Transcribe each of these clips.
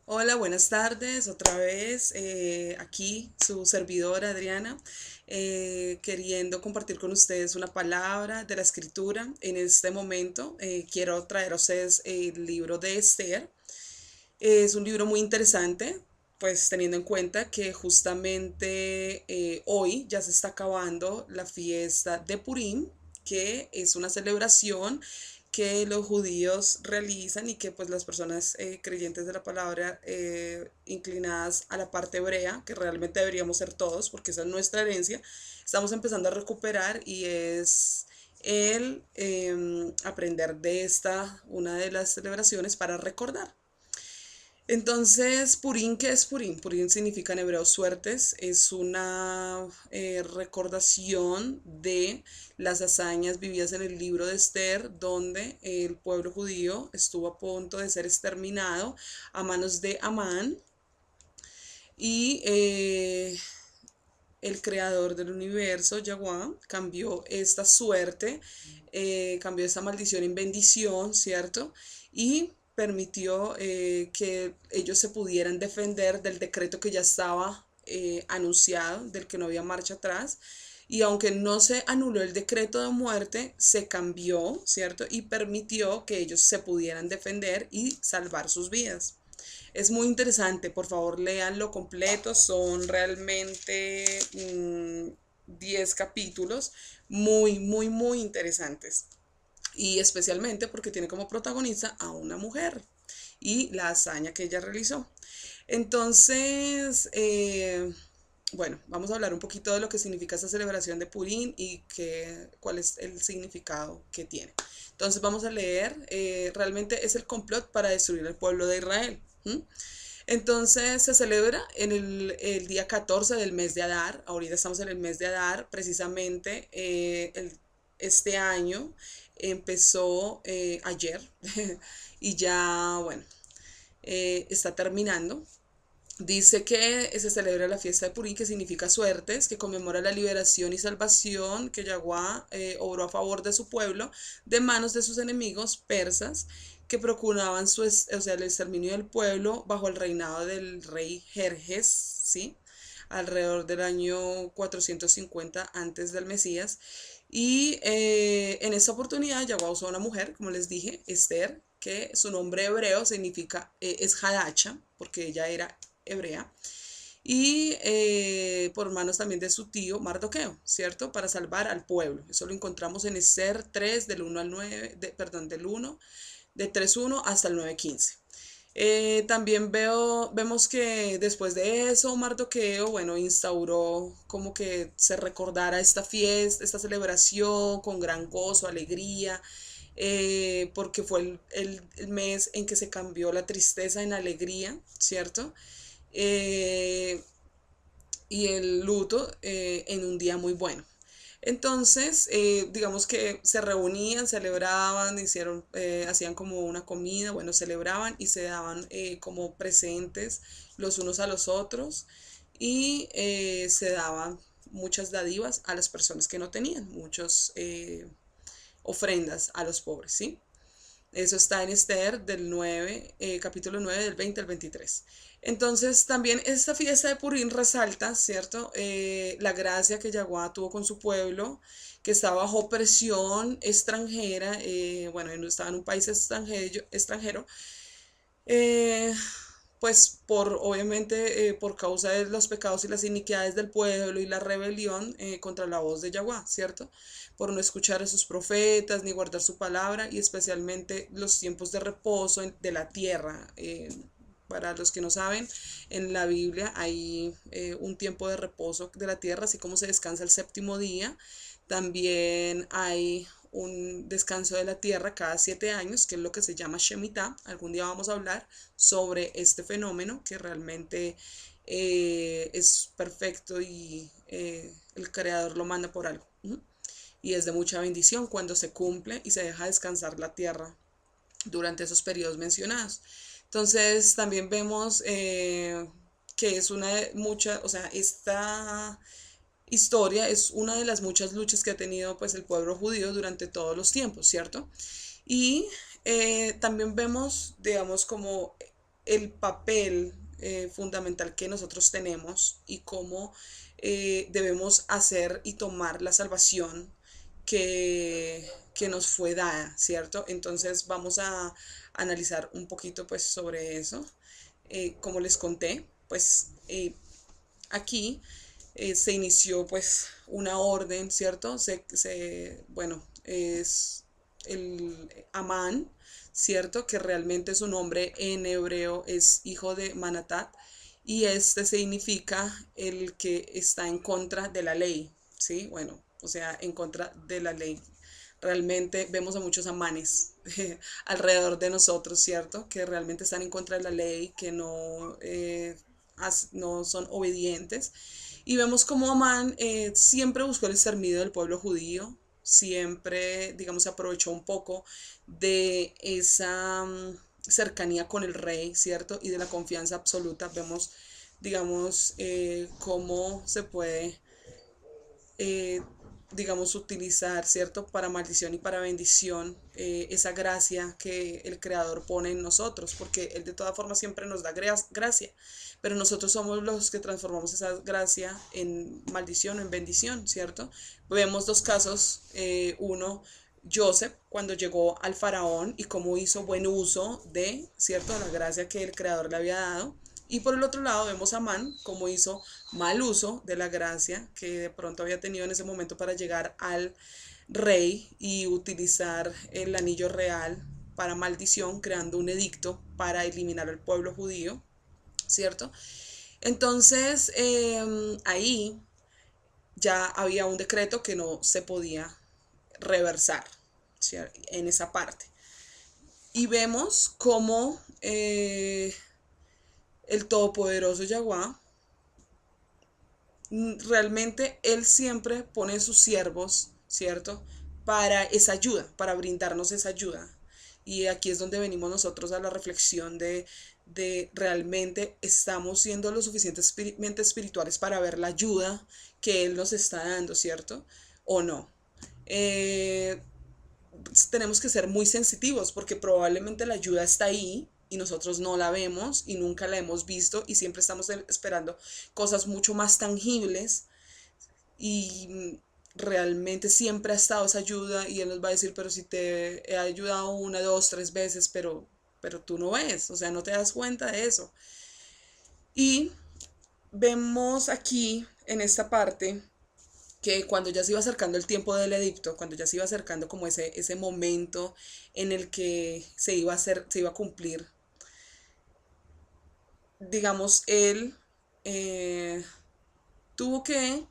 Hola, buenas tardes. Otra vez aquí su servidora Adriana, queriendo compartir con ustedes una palabra de la escritura. En este momento quiero traer a ustedes el libro de Esther. Es un libro muy interesante, pues teniendo en cuenta que justamente hoy ya se está acabando la fiesta de Purim, que es una celebración que los judíos realizan y que pues las personas creyentes de la palabra inclinadas a la parte hebrea, que realmente deberíamos ser todos porque esa es nuestra herencia, estamos empezando a recuperar y es el aprender de esta, una de las celebraciones para recordar. Entonces, Purín, ¿qué es Purín? Purín significa en hebreo suertes, es una recordación de las hazañas vividas en el libro de Esther, donde el pueblo judío estuvo a punto de ser exterminado a manos de Amán y el creador del universo, Yahweh, cambió esta suerte, cambió esta maldición en bendición, ¿cierto? Y permitió que ellos se pudieran defender del decreto que ya estaba anunciado, del que no había marcha atrás. Y aunque no se anuló el decreto de muerte, se cambió, ¿cierto? Y permitió que ellos se pudieran defender y salvar sus vidas. Es muy interesante, por favor léanlo completo, son realmente 10 capítulos muy interesantes. Y especialmente porque tiene como protagonista a una mujer y la hazaña que ella realizó. Entonces, bueno, vamos a hablar un poquito de lo que significa esta celebración de Purim y cuál es el significado que tiene. Entonces vamos a leer, realmente es el complot para destruir el pueblo de Israel. Entonces se celebra en el día 14 del mes de Adar. Ahorita estamos en el mes de Adar, precisamente este año empezó ayer y ya, bueno, está terminando. Dice que se celebra la fiesta de Purim, que significa suertes, que conmemora la liberación y salvación que Yahweh obró a favor de su pueblo de manos de sus enemigos persas que procuraban o sea, el exterminio del pueblo bajo el reinado del rey Jerjes, ¿sí? Alrededor del año 450 antes del Mesías. Y en esta oportunidad Yahweh usó a una mujer, como les dije, Esther, que su nombre hebreo significa, es Hadacha, porque ella era hebrea, y por manos también de su tío Mardoqueo, ¿cierto? Para salvar al pueblo. Eso lo encontramos en Esther 3, del 1 al 9, perdón, del 1, de 3.1 hasta el 9.15. También vemos que después de eso Mardoqueo, bueno, instauró como que se recordara esta fiesta, esta celebración con gran gozo, alegría, porque fue el mes en que se cambió la tristeza en alegría, ¿cierto? Eh, y el luto en un día muy bueno. Entonces, digamos que se reunían, celebraban, hacían como una comida, bueno, celebraban y se daban como presentes los unos a los otros y se daban muchas dádivas a las personas que no tenían, muchas ofrendas a los pobres, ¿sí? Eso está en Esther del 9, capítulo 9 del 20 al 23. Entonces también esta fiesta de Purim resalta, ¿cierto? La gracia que Yaguá tuvo con su pueblo, que estaba bajo presión extranjera, bueno, estaba en un país extranjero, eh, pues por obviamente por causa de los pecados y las iniquidades del pueblo y la rebelión contra la voz de Yahweh, ¿cierto? Por no escuchar a sus profetas ni guardar su palabra y especialmente los tiempos de reposo de la tierra. Para los que no saben, en la Biblia hay un tiempo de reposo de la tierra, así como se descansa el séptimo día. También hay un descanso de la tierra cada 7 años, que es lo que se llama Shemitah. Algún día vamos a hablar sobre este fenómeno que realmente es perfecto y el creador lo manda por algo. Y es de mucha bendición cuando se cumple y se deja descansar la tierra durante esos periodos mencionados. Entonces también vemos que es una de muchas, o sea, esta historia es una de las muchas luchas que ha tenido pues el pueblo judío durante todos los tiempos, ¿cierto? Y también vemos, digamos, como el papel fundamental que nosotros tenemos y cómo debemos hacer y tomar la salvación que nos fue dada, ¿cierto? Entonces vamos a analizar un poquito pues sobre eso. Como les conté, pues aquí se inició pues una orden, ¿cierto? Bueno, es el Amán, ¿cierto? Que realmente su nombre en hebreo es hijo de Manatat y este significa el que está en contra de la ley, ¿sí? Bueno, o sea, en contra de la ley. Realmente vemos a muchos amanes alrededor de nosotros, ¿cierto? Que realmente están en contra de la ley, que no son obedientes. Y vemos como Amán siempre buscó el exterminio del pueblo judío, siempre, digamos, se aprovechó un poco de esa cercanía con el rey, ¿cierto? Y de la confianza absoluta. Vemos, digamos, cómo se puede eh, digamos, utilizar, ¿cierto? Para maldición y para bendición, esa gracia que el Creador pone en nosotros, porque Él de todas formas siempre nos da gracia, pero nosotros somos los que transformamos esa gracia en maldición o en bendición, ¿cierto? Vemos dos casos, uno, Joseph, cuando llegó al faraón y cómo hizo buen uso de, ¿cierto?, la gracia que el Creador le había dado. Y por el otro lado vemos a Amán cómo hizo mal uso de la gracia que de pronto había tenido en ese momento para llegar al rey y utilizar el anillo real para maldición, creando un edicto para eliminar al pueblo judío, ¿cierto? Entonces ahí ya había un decreto que no se podía reversar, ¿cierto?, en esa parte. Y vemos cómo el todopoderoso Yahweh realmente Él siempre pone sus siervos, ¿cierto? Para esa ayuda, para brindarnos esa ayuda. Y aquí es donde venimos nosotros a la reflexión de realmente estamos siendo lo suficientemente espirituales para ver la ayuda que Él nos está dando, ¿cierto? O no. Eh, Tenemos que ser muy sensitivos porque probablemente la ayuda está ahí y nosotros no la vemos y nunca la hemos visto y siempre estamos esperando cosas mucho más tangibles y realmente siempre ha estado esa ayuda y Él nos va a decir, pero si te he ayudado una, dos, tres veces, pero tú no ves, o sea, no te das cuenta de eso. Y vemos aquí en esta parte que cuando ya se iba acercando el tiempo del edicto, cuando ya se iba acercando como ese momento en el que se iba a cumplir, digamos, él eh, tuvo que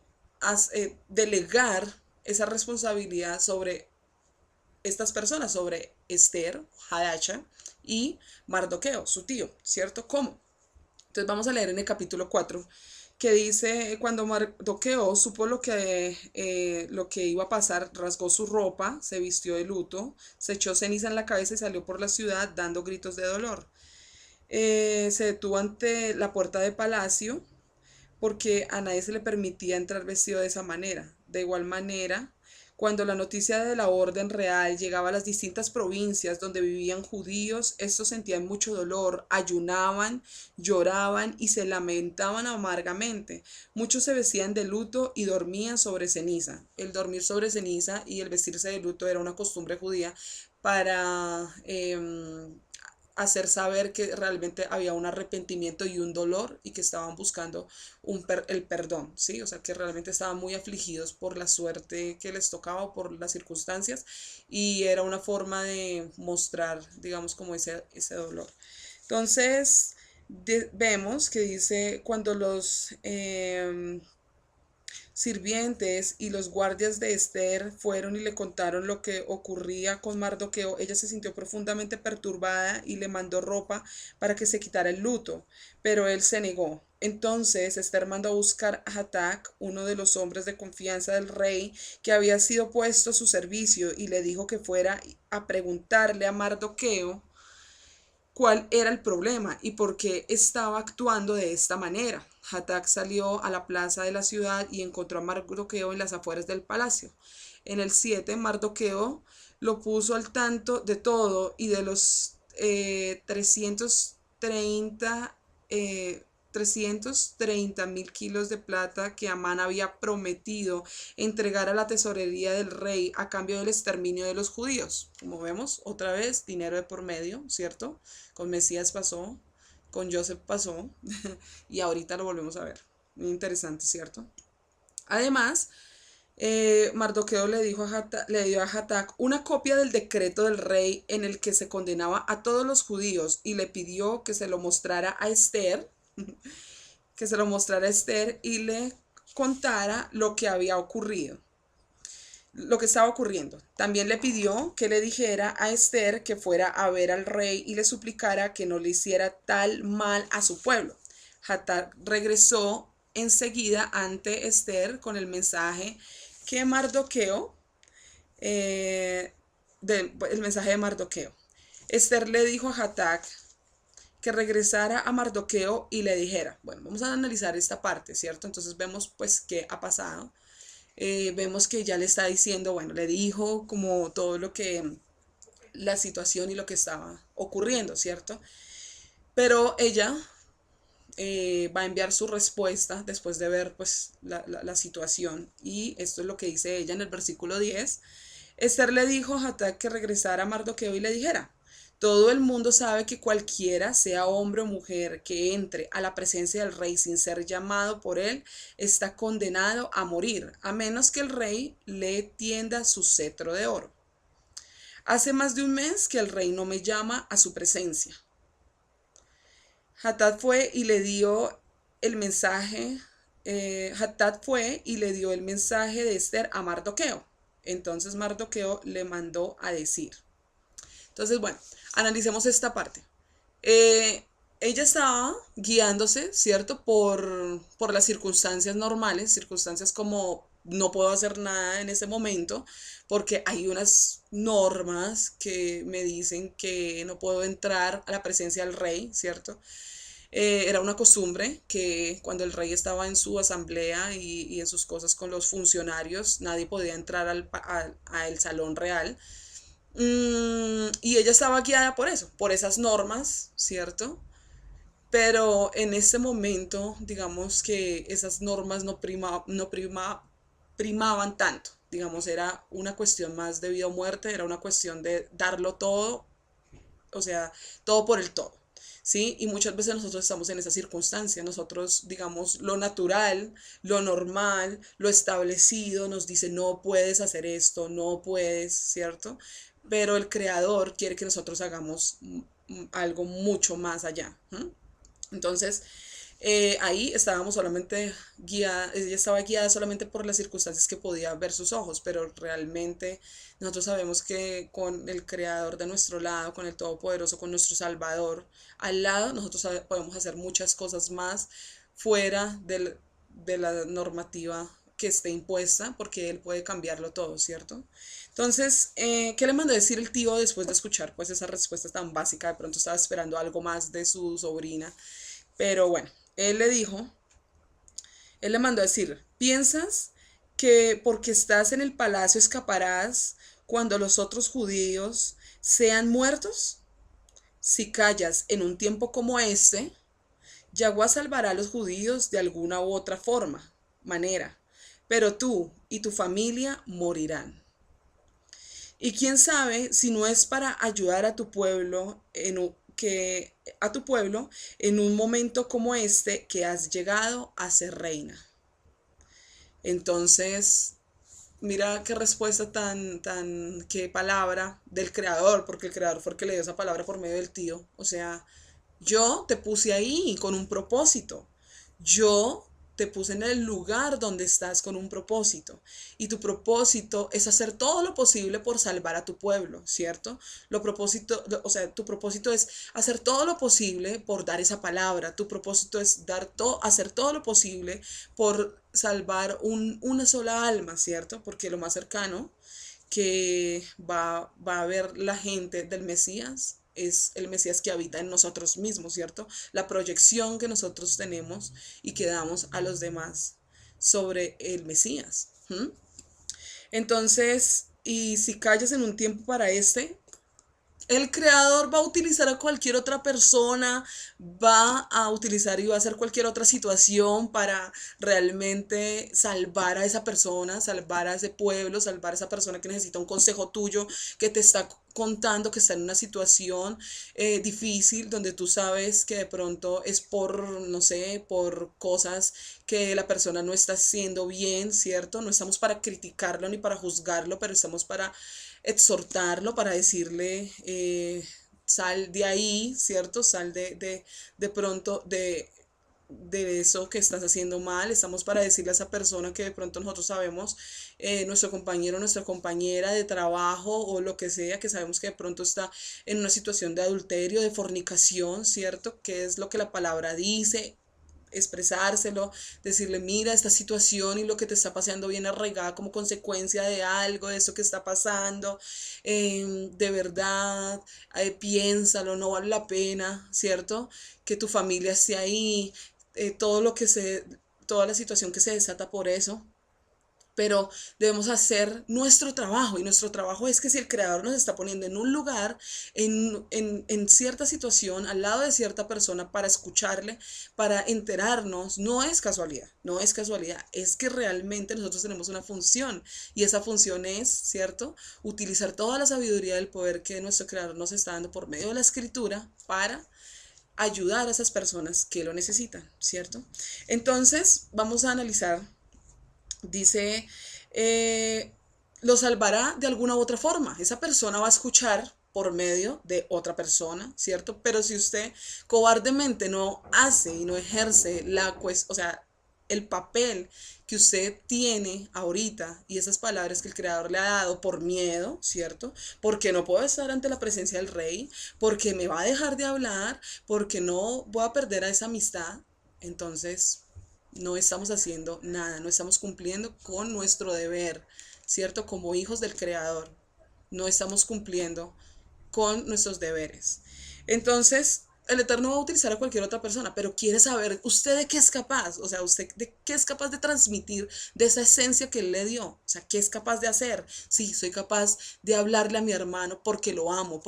delegar esa responsabilidad sobre estas personas, sobre Esther, Hadacha y Mardoqueo, su tío, ¿cierto? ¿Cómo? Entonces vamos a leer en el capítulo 4 que dice, cuando Mardoqueo supo lo que iba a pasar, rasgó su ropa, se vistió de luto, se echó ceniza en la cabeza y salió por la ciudad dando gritos de dolor. Se detuvo ante la puerta del palacio porque a nadie se le permitía entrar vestido de esa manera. De igual manera, cuando la noticia de la orden real llegaba a las distintas provincias donde vivían judíos, estos sentían mucho dolor, ayunaban, lloraban y se lamentaban amargamente. Muchos se vestían de luto y dormían sobre ceniza. El dormir sobre ceniza y el vestirse de luto era una costumbre judía para hacer saber que realmente había un arrepentimiento y un dolor y que estaban buscando el perdón, ¿sí? O sea, que realmente estaban muy afligidos por la suerte que les tocaba o por las circunstancias y era una forma de mostrar, digamos, como ese dolor. Entonces, vemos que dice, cuando los sirvientes y los guardias de Esther fueron y le contaron lo que ocurría con Mardoqueo, ella se sintió profundamente perturbada y le mandó ropa para que se quitara el luto, pero él se negó. Entonces Esther mandó a buscar a Hatac, uno de los hombres de confianza del rey, que había sido puesto a su servicio, y le dijo que fuera a preguntarle a Mardoqueo cuál era el problema y por qué estaba actuando de esta manera. Hatak salió a la plaza de la ciudad y encontró a Mardoqueo en las afueras del palacio. En el 7, Mardoqueo lo puso al tanto de todo y de los 300 eh, 330.000 kilos de plata que Amán había prometido entregar a la tesorería del rey a cambio del exterminio de los judíos. Como vemos, otra vez, dinero de por medio, ¿cierto? Con Mesías pasó, con Joseph pasó, y ahorita lo volvemos a ver. Muy interesante, ¿cierto? Además, Mardoqueo le dio a Hatac una copia del decreto del rey en el que se condenaba a todos los judíos y le pidió que se lo mostrara a Esther, que se lo mostrara a Esther y le contara lo que había ocurrido, lo que estaba ocurriendo. También le pidió que le dijera a Esther que fuera a ver al rey y le suplicara que no le hiciera tal mal a su pueblo. Hatac regresó enseguida ante Esther con el mensaje que Mardoqueo, el mensaje de Mardoqueo. Esther le dijo a Hatac que regresara a Mardoqueo y le dijera, bueno, vamos a analizar esta parte, ¿cierto? Entonces vemos pues qué ha pasado. Vemos que ya le está diciendo, bueno, le dijo como todo lo que, la situación y lo que estaba ocurriendo, ¿cierto? Pero ella va a enviar su respuesta después de ver pues la situación, y esto es lo que dice ella en el versículo 10. Esther le dijo a Hatac que regresara a Mardoqueo y le dijera, todo el mundo sabe que cualquiera, sea hombre o mujer, que entre a la presencia del rey sin ser llamado por él, está condenado a morir, a menos que el rey le tienda su cetro de oro. Hace más de un mes que el rey no me llama a su presencia. Hatat fue y le dio el mensaje, Hatat fue y le dio el mensaje de Esther a Mardoqueo. Entonces Mardoqueo le mandó a decir. Entonces, bueno, analicemos esta parte. Ella estaba guiándose, ¿cierto? Por las circunstancias normales, circunstancias como no puedo hacer nada en ese momento porque hay unas normas que me dicen que no puedo entrar a la presencia del rey, ¿cierto? Era una costumbre que cuando el rey estaba en su asamblea y en sus cosas con los funcionarios, nadie podía entrar al salón real. Y ella estaba guiada por eso, por esas normas, ¿cierto? Pero en ese momento, digamos que esas normas primaban tanto. Digamos, era una cuestión más de vida o muerte, era una cuestión de darlo todo, o sea, todo por el todo. ¿Sí? Y muchas veces nosotros estamos en esa circunstancia, nosotros, digamos, lo natural, lo normal, lo establecido, nos dice, no puedes hacer esto, no puedes, ¿cierto? Pero el creador quiere que nosotros hagamos algo mucho más allá. Entonces, ahí estábamos solamente guiada, ella estaba guiada solamente por las circunstancias que podía ver sus ojos, pero realmente nosotros sabemos que con el creador de nuestro lado, con el Todopoderoso, con nuestro Salvador al lado, nosotros podemos hacer muchas cosas más fuera de la normativa que esté impuesta, porque Él puede cambiarlo todo, ¿cierto? Entonces, ¿qué le mandó a decir el tío después de escuchar pues esa respuesta tan básica? De pronto estaba esperando algo más de su sobrina, pero bueno, él le dijo, él le mandó a decir, ¿piensas que porque estás en el palacio escaparás cuando los otros judíos sean muertos? Si callas en un tiempo como este, Yahweh salvará a los judíos de alguna u otra manera, pero tú y tu familia morirán. Y quién sabe si no es para ayudar a tu pueblo en un momento como este que has llegado a ser reina. Entonces, mira qué respuesta qué palabra del creador, porque el creador fue el que le dio esa palabra por medio del tío. O sea, yo te puse ahí con un propósito. Yo te puse en el lugar donde estás con un propósito. Y tu propósito es hacer todo lo posible por salvar a tu pueblo, ¿cierto? O sea, tu propósito es hacer todo lo posible por dar esa palabra. Tu propósito es hacer todo lo posible por salvar una sola alma, ¿cierto? Porque lo más cercano que va a ver la gente del Mesías es el Mesías que habita en nosotros mismos, ¿cierto? La proyección que nosotros tenemos y que damos a los demás sobre el Mesías. Entonces, y si callas en un tiempo para este, El creador va a utilizar a cualquier otra persona, va a utilizar y va a hacer cualquier otra situación para realmente salvar a esa persona, salvar a ese pueblo, salvar a esa persona que necesita un consejo tuyo, que te está contando que está en una situación difícil, donde tú sabes que de pronto es por, no sé, por cosas que la persona no está haciendo bien, ¿cierto? No estamos para criticarlo ni para juzgarlo, pero estamos para exhortarlo, para decirle, sal de ahí, ¿cierto? Sal de pronto de eso que estás haciendo mal. Estamos para decirle a esa persona que de pronto nosotros sabemos, nuestro compañero, nuestra compañera de trabajo o lo que sea, que sabemos que de pronto está en una situación de adulterio, de fornicación, ¿cierto? ¿Qué es lo que la palabra dice? Expresárselo, decirle, mira, esta situación y lo que te está pasando viene arraigada como consecuencia de algo, de eso que está pasando, de verdad, piénsalo, no vale la pena, ¿cierto? Que tu familia esté ahí, todo lo que se, toda la situación que se desata por eso, pero debemos hacer nuestro trabajo y nuestro trabajo es que si el creador nos está poniendo en un lugar, en cierta situación, al lado de cierta persona para escucharle, para enterarnos, no es casualidad, no es casualidad, es que realmente nosotros tenemos una función y esa función es, ¿cierto? Utilizar toda la sabiduría del poder que nuestro creador nos está dando por medio de la escritura para ayudar a esas personas que lo necesitan, ¿cierto? Entonces, vamos a analizar. Dice, eh, lo salvará de alguna u otra forma. Esa persona va a escuchar por medio de otra persona, ¿cierto? Pero si usted cobardemente no hace y no ejerce o sea, el papel que usted tiene ahorita y esas palabras que el creador le ha dado por miedo, ¿cierto? Porque no puedo estar ante la presencia del rey, porque me va a dejar de hablar, porque no voy a perder a esa amistad. Entonces, no estamos haciendo nada, no estamos cumpliendo con nuestro deber, ¿cierto? Como hijos del Creador, no estamos cumpliendo con nuestros deberes. Entonces, el Eterno va a utilizar a cualquier otra persona, pero quiere saber usted de qué es capaz, o sea, usted de qué es capaz de transmitir de esa esencia que él le dio, o sea, qué es capaz de hacer. Sí, soy capaz de hablarle a mi hermano porque lo amo,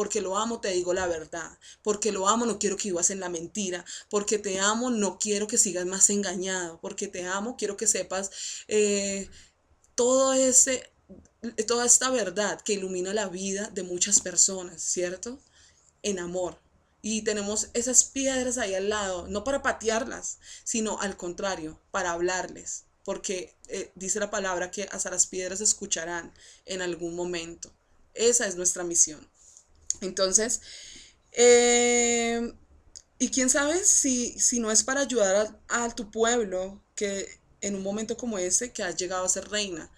te digo la verdad, porque lo amo, no quiero que vivas en la mentira, porque te amo, no quiero que sigas más engañado, porque te amo, quiero que sepas eh, todo ese, toda esta verdad que ilumina la vida de muchas personas, ¿cierto? En amor. Y tenemos esas piedras ahí al lado, no para patearlas, sino al contrario, para hablarles. Porque dice la palabra que hasta las piedras escucharán en algún momento. Esa es nuestra misión. Entonces, eh, y quién sabe si no es para ayudar a tu pueblo que en un momento como ese que has llegado a ser reina,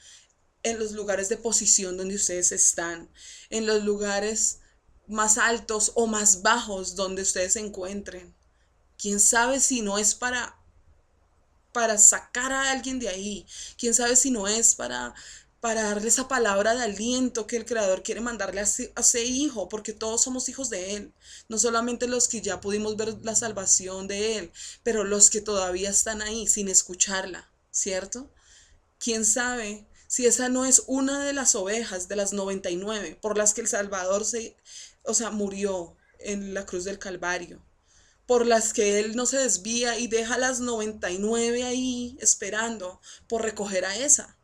en los lugares de posición donde ustedes están, en los lugares más altos o más bajos donde ustedes se encuentren. Quién sabe si no es para sacar a alguien de ahí. Quién sabe si no es para darle esa palabra de aliento que el Creador quiere mandarle a ese hijo, porque todos somos hijos de Él. No solamente los que ya pudimos ver la salvación de Él, pero los que todavía están ahí sin escucharla, ¿cierto? ¿Quién sabe si esa no es una de las ovejas de las 99 por las que el Salvador o sea, murió en la cruz del Calvario? Por las que Él no se desvía y deja las 99 ahí esperando por recoger a esa.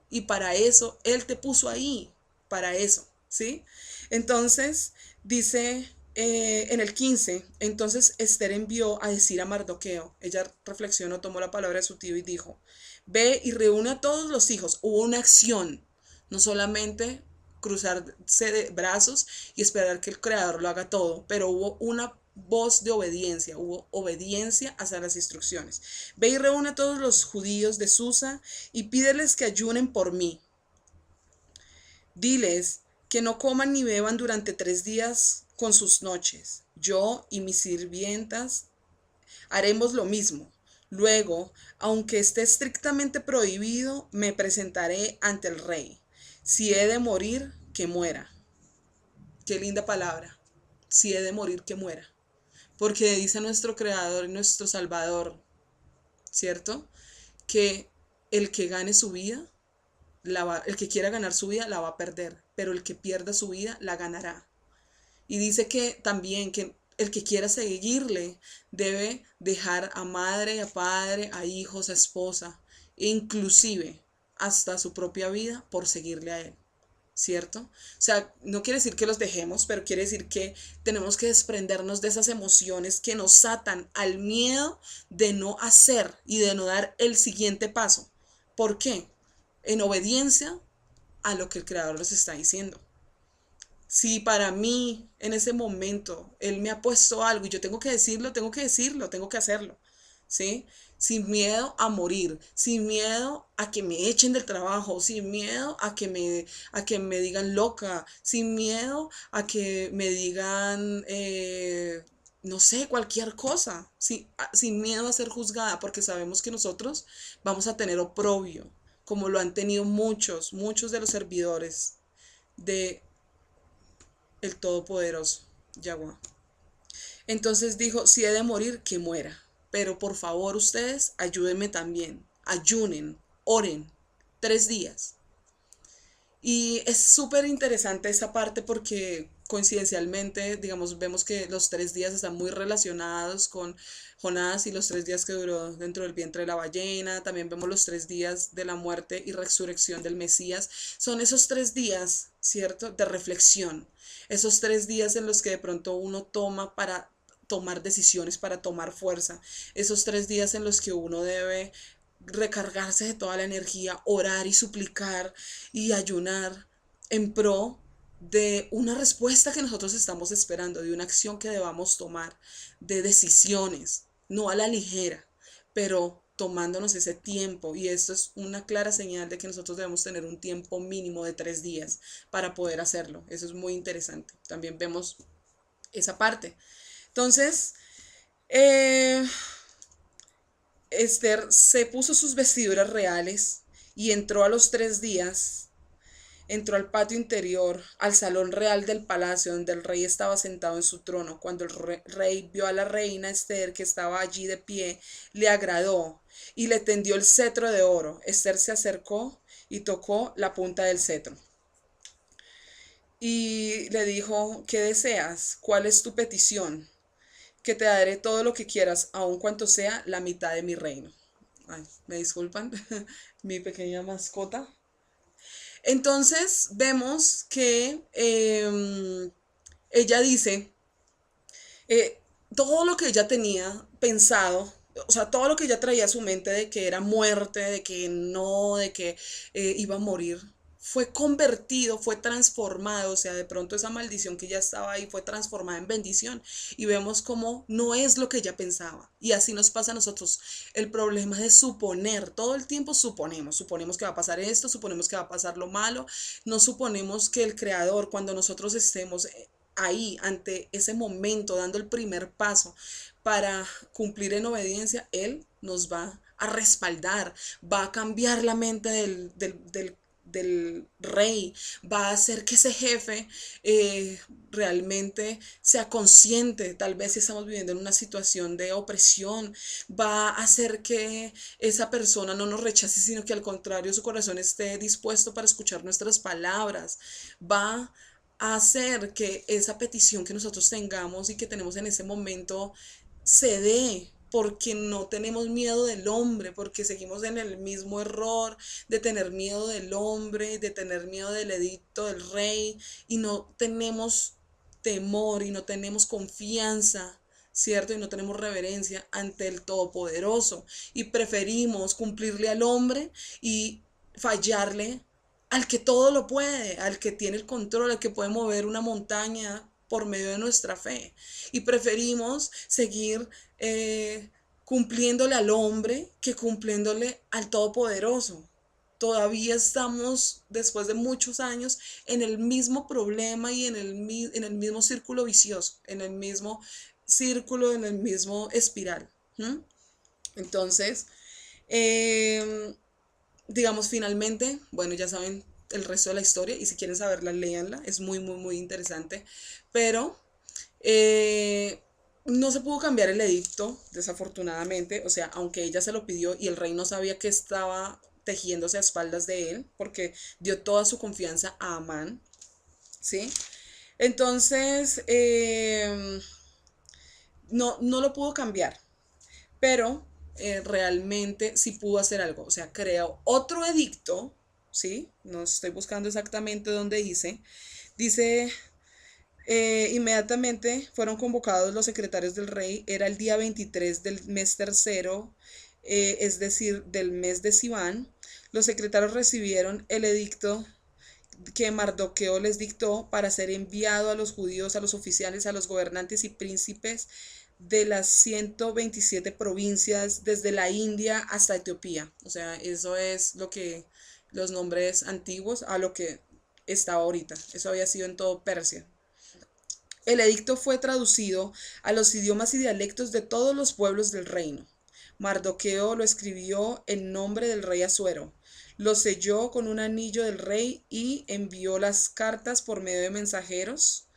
Y para eso Él te puso ahí, para eso, ¿sí? Entonces, dice en el 15, entonces Esther envió a decir a Mardoqueo, ella reflexionó, tomó la palabra de su tío y dijo, ve y reúne a todos los hijos. Hubo una acción, no solamente cruzarse de brazos y esperar que el creador lo haga todo, pero hubo una voz de obediencia, hubo obediencia hacia las instrucciones. Ve y reúne a todos los judíos de Susa y pídeles que ayunen por mí. Diles que no coman ni beban durante 3 días con sus noches. Yo y mis sirvientas haremos lo mismo. Luego, aunque esté estrictamente prohibido, me presentaré ante el rey. Si he de morir, que muera. Qué linda palabra. Si he de morir, que muera. Porque dice nuestro Creador y nuestro Salvador, ¿cierto? Que el que gane su vida, el que quiera ganar su vida, la va a perder. Pero el que pierda su vida, la ganará. Y dice que también que el que quiera seguirle debe dejar a madre, a padre, a hijos, a esposa, e inclusive hasta su propia vida por seguirle a él. ¿Cierto? O sea, no quiere decir que los dejemos, pero quiere decir que tenemos que desprendernos de esas emociones que nos atan al miedo de no hacer y de no dar el siguiente paso. ¿Por qué? En obediencia a lo que el Creador nos está diciendo. Si para mí en ese momento Él me ha puesto algo y yo tengo que decirlo, tengo que decirlo, tengo que hacerlo. ¿Sí? Sin miedo a morir, sin miedo a que me echen del trabajo, sin miedo a que me digan loca, sin miedo a que me digan, no sé, cualquier cosa, sin miedo a ser juzgada, porque sabemos que nosotros vamos a tener oprobio, como lo han tenido muchos de los servidores de el Todopoderoso, Yahweh. Entonces dijo, si he de morir, que muera. Pero por favor ustedes, ayúdenme también. Ayunen, oren, 3 días. Y es súper interesante esa parte porque coincidencialmente, digamos, vemos que los 3 días están muy relacionados con Jonás y los 3 días que duró dentro del vientre de la ballena. También vemos los 3 días de la muerte y resurrección del Mesías. Son esos 3 días, ¿cierto? De reflexión. Esos 3 días en los que de pronto uno toma para tomar decisiones, para tomar fuerza. Esos 3 días en los que uno debe recargarse de toda la energía, orar y suplicar y ayunar en pro de una respuesta que nosotros estamos esperando, de una acción que debamos tomar, de decisiones, no a la ligera, pero tomándonos ese tiempo. Y esto es una clara señal de que nosotros debemos tener un tiempo mínimo de 3 días para poder hacerlo. Eso es muy interesante. También vemos esa parte. Entonces, Esther se puso sus vestiduras reales y entró a los 3 días, entró al patio interior, al salón real del palacio donde el rey estaba sentado en su trono. Cuando el rey vio a la reina Esther que estaba allí de pie, le agradó y le tendió el cetro de oro. Esther se acercó y tocó la punta del cetro. Y le dijo, ¿qué deseas? ¿Cuál es tu petición? Que te daré todo lo que quieras, aun cuanto sea la mitad de mi reino. Ay, me disculpan, mi pequeña mascota. Entonces vemos que ella dice, eh, todo lo que ella tenía pensado, o sea, todo lo que ella traía a su mente de que era muerte, de que no, de que iba a morir, fue convertido, fue transformado, o sea, de pronto esa maldición que ya estaba ahí fue transformada en bendición y vemos cómo no es lo que ella pensaba. Y así nos pasa a nosotros. El problema de suponer, todo el tiempo suponemos que va a pasar esto, suponemos que va a pasar lo malo, no suponemos que el creador, cuando nosotros estemos ahí, ante ese momento, dando el primer paso para cumplir en obediencia, Él nos va a respaldar, va a cambiar la mente del rey, va a hacer que ese jefe realmente sea consciente, tal vez si estamos viviendo en una situación de opresión, va a hacer que esa persona no nos rechace, sino que al contrario su corazón esté dispuesto para escuchar nuestras palabras, va a hacer que esa petición que nosotros tengamos y que tenemos en ese momento se dé, porque no tenemos miedo del hombre, porque seguimos en el mismo error de tener miedo del hombre, de tener miedo del edicto del rey, y no tenemos temor y no tenemos confianza, ¿cierto? Y no tenemos reverencia ante el Todopoderoso, y preferimos cumplirle al hombre y fallarle al que todo lo puede, al que tiene el control, al que puede mover una montaña por medio de nuestra fe. Y preferimos seguir cumpliéndole al hombre que cumpliéndole al Todopoderoso. Todavía estamos, después de muchos años, en el mismo problema y en el mismo círculo vicioso, en el mismo círculo, en el mismo espiral. ¿Mm? Entonces, eh, digamos, finalmente, bueno, ya saben el resto de la historia y si quieren saberla, léanla, es muy interesante, pero eh, no se pudo cambiar el edicto, desafortunadamente, o sea, aunque ella se lo pidió y el rey no sabía que estaba tejiéndose a espaldas de él, porque dio toda su confianza a Amán, ¿sí? Entonces, no lo pudo cambiar, pero realmente sí pudo hacer algo. O sea, creó otro edicto, ¿sí? No estoy buscando exactamente dónde dice, inmediatamente fueron convocados los secretarios del rey, era el día 23 del mes tercero, es decir, del mes de Sivan. Los secretarios recibieron el edicto que Mardoqueo les dictó para ser enviado a los judíos, a los oficiales, a los gobernantes y príncipes de las 127 provincias, desde la India hasta Etiopía. O sea, eso es lo que los nombres antiguos a lo que está ahorita. Eso había sido en todo Persia. El edicto fue traducido a los idiomas y dialectos de todos los pueblos del reino. Mardoqueo lo escribió en nombre del rey Asuero, lo selló con un anillo del rey y envió las cartas por medio de mensajeros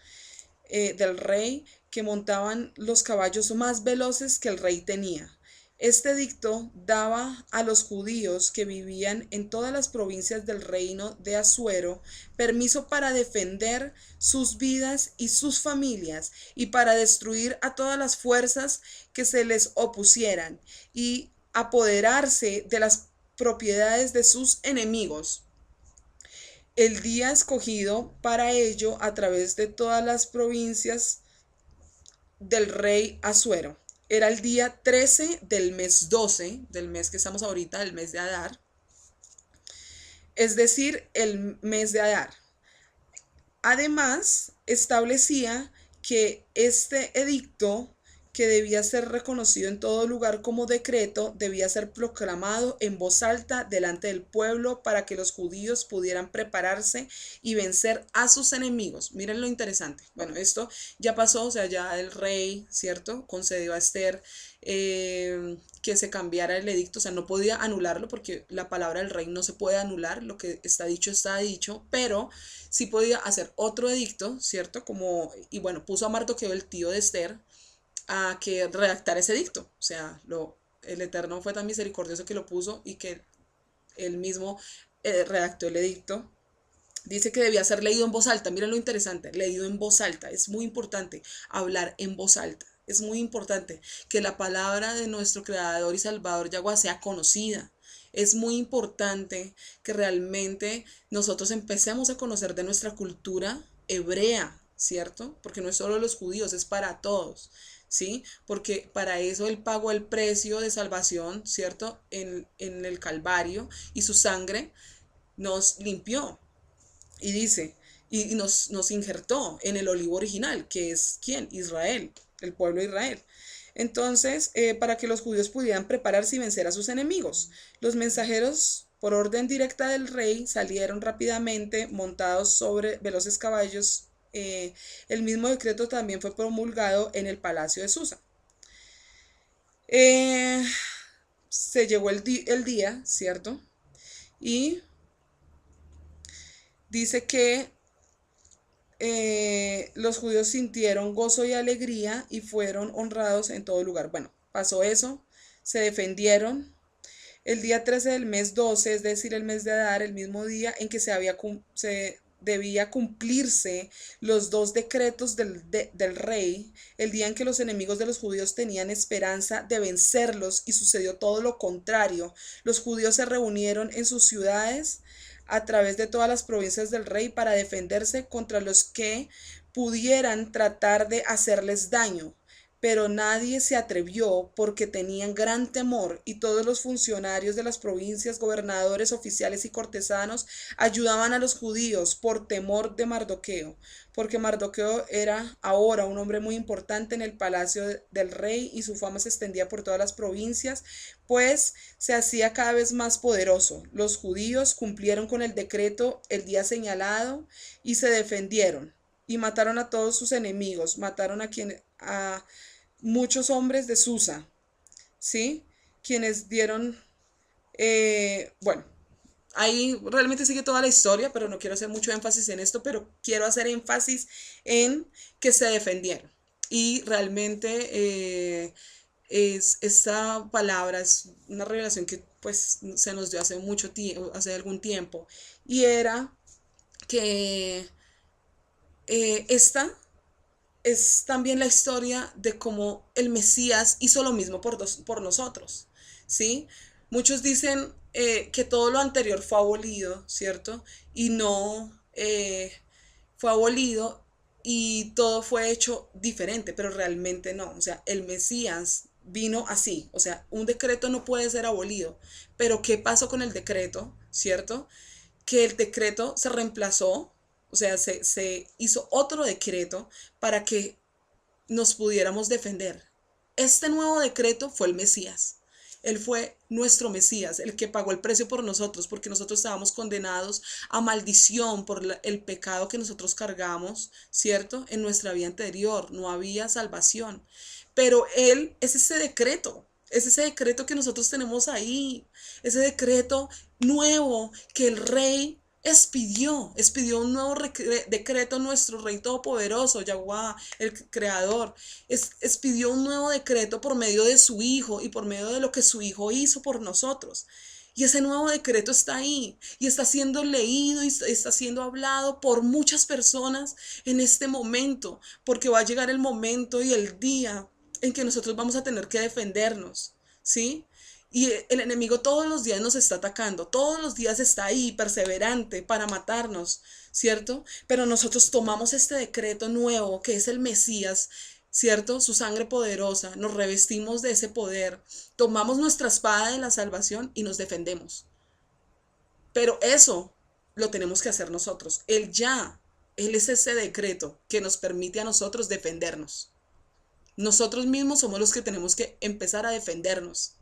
del rey que montaban los caballos más veloces que el rey tenía. Este edicto daba a los judíos que vivían en todas las provincias del reino de Asuero permiso para defender sus vidas y sus familias y para destruir a todas las fuerzas que se les opusieran y apoderarse de las propiedades de sus enemigos. El día escogido para ello a través de todas las provincias del rey Asuero era el día 13 del mes 12, del mes que estamos ahorita, el mes de Adar, es decir, el mes de Adar. Además, establecía que este edicto, que debía ser reconocido en todo lugar como decreto, debía ser proclamado en voz alta delante del pueblo para que los judíos pudieran prepararse y vencer a sus enemigos. Miren lo interesante. Bueno, esto ya pasó, o sea, ya el rey, ¿cierto? Concedió a Esther que se cambiara el edicto, o sea, no podía anularlo porque la palabra del rey no se puede anular, lo que está dicho, pero sí podía hacer otro edicto, ¿cierto? Como, y bueno, puso a Mardoqueo, el tío de Esther, a que redactara ese edicto. O sea, el Eterno fue tan misericordioso que lo puso y que él mismo redactó el edicto. Dice que debía ser leído en voz alta. Miren lo interesante, leído en voz alta. Es muy importante hablar en voz alta. Es muy importante que la palabra de nuestro Creador y Salvador Yaguá sea conocida. Es muy importante que realmente nosotros empecemos a conocer de nuestra cultura hebrea, ¿cierto? Porque no es solo los judíos, es para todos, ¿sí? Porque para eso Él pagó el precio de salvación, ¿cierto? En el Calvario, y su sangre nos limpió. Y dice, y nos injertó en el olivo original, que es ¿quién? Israel, el pueblo de Israel. Entonces, para que los judíos pudieran prepararse y vencer a sus enemigos, los mensajeros, por orden directa del rey, salieron rápidamente montados sobre veloces caballos. El mismo decreto también fue promulgado en el palacio de Susa. Se llegó el día, ¿cierto? Y dice que los judíos sintieron gozo y alegría y fueron honrados en todo lugar. Bueno, pasó eso, se defendieron. El día 13 del mes 12, es decir, el mes de Adar, el mismo día en que se debía cumplirse los dos decretos del rey, el día en que los enemigos de los judíos tenían esperanza de vencerlos, y sucedió todo lo contrario. Los judíos se reunieron en sus ciudades a través de todas las provincias del rey para defenderse contra los que pudieran tratar de hacerles daño. Pero nadie se atrevió porque tenían gran temor, y todos los funcionarios de las provincias, gobernadores, oficiales y cortesanos ayudaban a los judíos por temor de Mardoqueo, porque Mardoqueo era ahora un hombre muy importante en el palacio del rey y su fama se extendía por todas las provincias, pues se hacía cada vez más poderoso. Los judíos cumplieron con el decreto el día señalado y se defendieron y mataron a todos sus enemigos, mataron a muchos hombres de Susa, ¿sí? Quienes dieron, bueno, ahí realmente sigue toda la historia, pero no quiero hacer mucho énfasis en esto, pero quiero hacer énfasis en que se defendieron. Y realmente esta palabra es una revelación que pues se nos dio hace mucho tiempo, hace algún tiempo, y era que esta es también la historia de cómo el Mesías hizo lo mismo por nosotros, ¿sí? Muchos dicen que todo lo anterior fue abolido, ¿cierto? Y no fue abolido y todo fue hecho diferente, pero realmente no. O sea, el Mesías vino así, o sea, un decreto no puede ser abolido, pero ¿qué pasó con el decreto, ¿cierto? Que el decreto se reemplazó, o sea, se hizo otro decreto para que nos pudiéramos defender. Este nuevo decreto fue el Mesías. Él fue nuestro Mesías, el que pagó el precio por nosotros, porque nosotros estábamos condenados a maldición por el pecado que nosotros cargamos, ¿cierto? En nuestra vida anterior no había salvación. Pero Él es ese decreto que nosotros tenemos ahí, ese decreto nuevo que el Rey expidió un nuevo decreto, nuestro Rey Todopoderoso, Yahuwah, el Creador, expidió un nuevo decreto por medio de su Hijo y por medio de lo que su Hijo hizo por nosotros. Y ese nuevo decreto está ahí y está siendo leído y está siendo hablado por muchas personas en este momento, porque va a llegar el momento y el día en que nosotros vamos a tener que defendernos, ¿sí? Y el enemigo todos los días nos está atacando, todos los días está ahí, perseverante, para matarnos, ¿cierto? Pero nosotros tomamos este decreto nuevo, que es el Mesías, ¿cierto? Su sangre poderosa, nos revestimos de ese poder, tomamos nuestra espada de la salvación y nos defendemos. Pero eso lo tenemos que hacer nosotros. Él es ese decreto que nos permite a nosotros defendernos. Nosotros mismos somos los que tenemos que empezar a defendernos.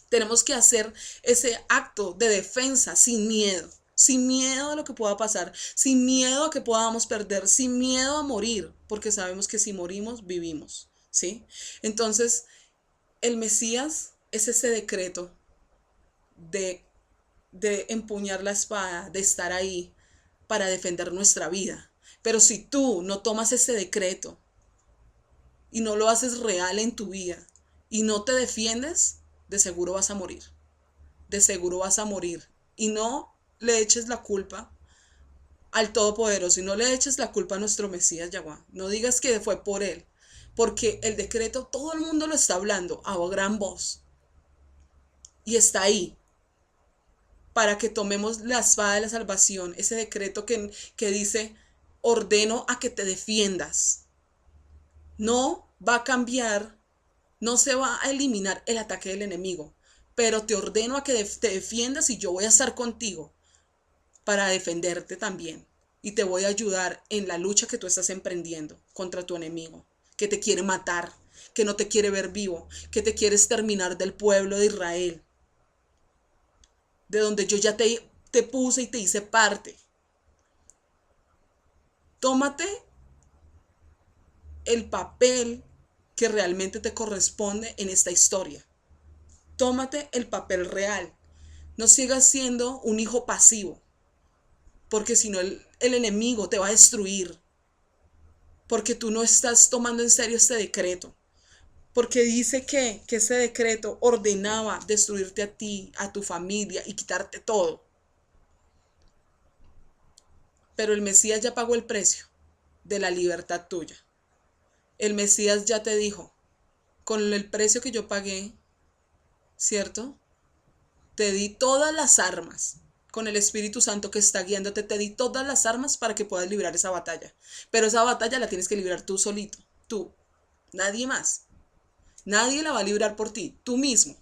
Tenemos que hacer ese acto de defensa sin miedo a lo que pueda pasar, sin miedo a que podamos perder, sin miedo a morir, porque sabemos que si morimos, vivimos, ¿sí? Entonces, el Mesías es ese decreto de, de empuñar la espada, de estar ahí para defender nuestra vida. Pero si tú no tomas ese decreto y no lo haces real en tu vida y no te defiendes, de seguro vas a morir. De seguro vas a morir. Y no le eches la culpa al Todopoderoso y no le eches la culpa a nuestro Mesías Yahuwah. No digas que fue por él, porque el decreto todo el mundo lo está hablando a gran voz y está ahí para que tomemos la espada de la salvación, ese decreto que dice, ordeno a que te defiendas. No va a cambiar, no se va a eliminar el ataque del enemigo, pero te ordeno a que te defiendas y yo voy a estar contigo para defenderte también. Y te voy a ayudar en la lucha que tú estás emprendiendo contra tu enemigo, que te quiere matar, que no te quiere ver vivo, que te quiere exterminar del pueblo de Israel, de donde yo ya te puse y te hice parte. Tómate el papel que realmente te corresponde en esta historia. Tómate el papel real. No sigas siendo un hijo pasivo, porque si no el enemigo te va a destruir, porque tú no estás tomando en serio este decreto, porque dice que ese decreto ordenaba destruirte a ti, a tu familia y quitarte todo. Pero el Mesías ya pagó el precio de la libertad tuya. El Mesías ya te dijo, con el precio que yo pagué, ¿cierto? Te di todas las armas. Con el Espíritu Santo que está guiándote, te di todas las armas para que puedas librar esa batalla. Pero esa batalla la tienes que librar tú solito, tú, nadie más. Nadie la va a librar por ti, tú mismo.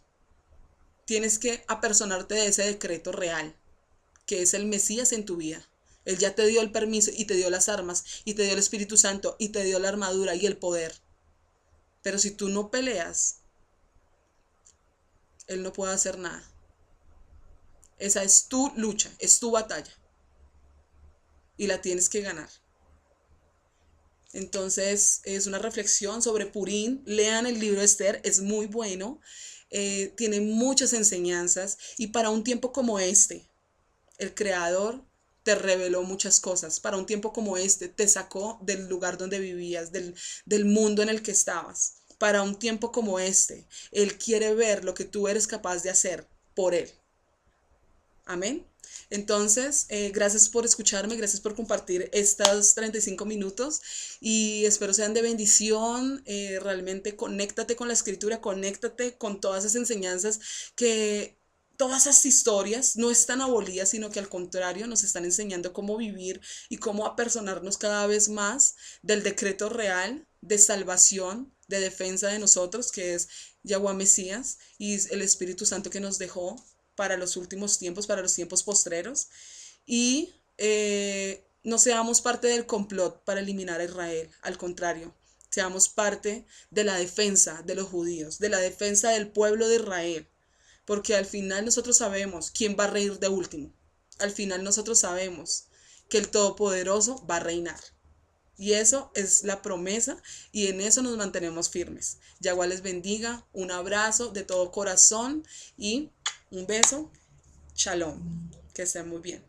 Tienes que apersonarte de ese decreto real, que es el Mesías en tu vida. Él ya te dio el permiso y te dio las armas y te dio el Espíritu Santo y te dio la armadura y el poder. Pero si tú no peleas, Él no puede hacer nada. Esa es tu lucha, es tu batalla. Y la tienes que ganar. Entonces es una reflexión sobre Purín. Lean el libro de Esther, es muy bueno. Tiene muchas enseñanzas. Y para un tiempo como este, el Creador te reveló muchas cosas. Para un tiempo como este, te sacó del lugar donde vivías, del mundo en el que estabas. Para un tiempo como este, Él quiere ver lo que tú eres capaz de hacer por Él. Amén. Entonces, gracias por escucharme, gracias por compartir estos 35 minutos y espero sean de bendición. Realmente conéctate con la escritura, conéctate con todas esas enseñanzas que todas esas historias no están abolidas, sino que al contrario nos están enseñando cómo vivir y cómo apersonarnos cada vez más del decreto real de salvación, de defensa de nosotros, que es Yahweh Mesías y el Espíritu Santo que nos dejó para los últimos tiempos, para los tiempos postreros, y no seamos parte del complot para eliminar a Israel, al contrario, seamos parte de la defensa de los judíos, de la defensa del pueblo de Israel, porque al final nosotros sabemos quién va a reír de último, al final nosotros sabemos que el Todopoderoso va a reinar. Y eso es la promesa y en eso nos mantenemos firmes. Yahweh les bendiga, un abrazo de todo corazón y un beso. Shalom. Que estén muy bien.